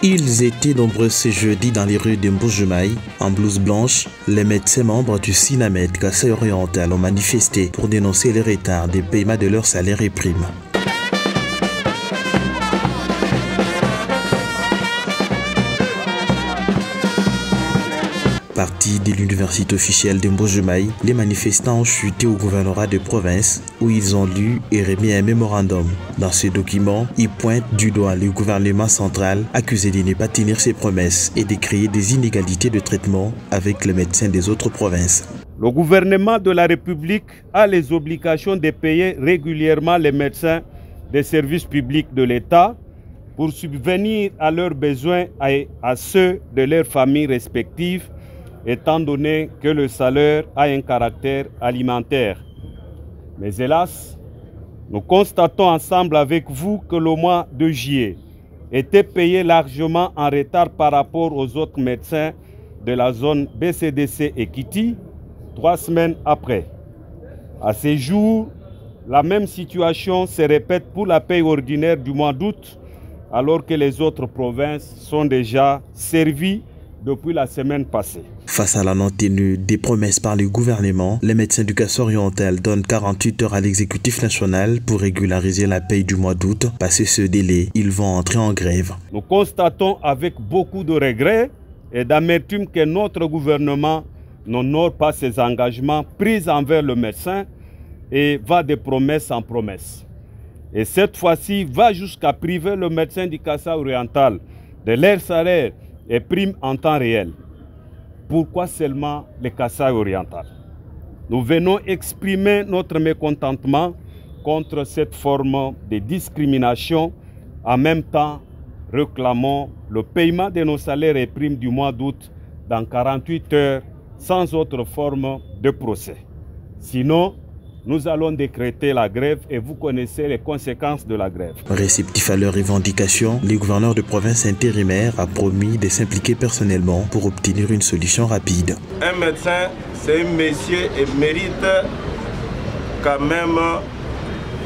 Ils étaient nombreux ce jeudi dans les rues de Mbujimayi. En blouse blanche, les médecins membres du SINAMED Kasaï Oriental ont manifesté pour dénoncer les retards des paiements de leurs salaires et primes. Partis de l'université officielle de Mbujimayi, les manifestants ont chuté au gouvernorat de province où ils ont lu et remis un mémorandum. Dans ce document, ils pointent du doigt le gouvernement central accusé de ne pas tenir ses promesses et de créer des inégalités de traitement avec les médecins des autres provinces. Le gouvernement de la République a les obligations de payer régulièrement les médecins des services publics de l'État pour subvenir à leurs besoins et à ceux de leurs familles respectives, étant donné que le salaire a un caractère alimentaire. Mais hélas, nous constatons ensemble avec vous que le mois de juillet était payé largement en retard par rapport aux autres médecins de la zone BCDC et Kiti, 3 semaines après. À ce jour, la même situation se répète pour la paie ordinaire du mois d'août, alors que les autres provinces sont déjà servies depuis la semaine passée. Face à la non-tenue des promesses par le gouvernement, les médecins du Kasaï Oriental donnent 48 heures à l'exécutif national pour régulariser la paie du mois d'août. Passé ce délai, ils vont entrer en grève. Nous constatons avec beaucoup de regrets et d'amertume que notre gouvernement n'honore pas ses engagements pris envers le médecin et va de promesse en promesse. Et cette fois-ci, va jusqu'à priver le médecin du Kasaï Oriental de leur salaire et primes en temps réel. Pourquoi seulement le Kasaï Oriental? Nous venons exprimer notre mécontentement contre cette forme de discrimination. En même temps, réclamons le paiement de nos salaires et primes du mois d'août dans 48 heures sans autre forme de procès. Sinon, nous allons décréter la grève et vous connaissez les conséquences de la grève. Réceptif à leurs revendications, le gouverneur de province intérimaire a promis de s'impliquer personnellement pour obtenir une solution rapide. Un médecin, c'est un métier et mérite quand même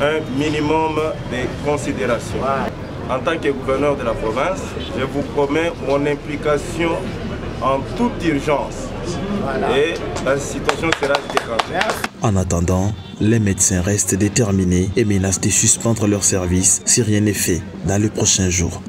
un minimum de considération. En tant que gouverneur de la province, je vous promets mon implication en toute urgence. Et la situation sera déclenchée. En attendant, les médecins restent déterminés et menacent de suspendre leur service si rien n'est fait dans les prochains jours.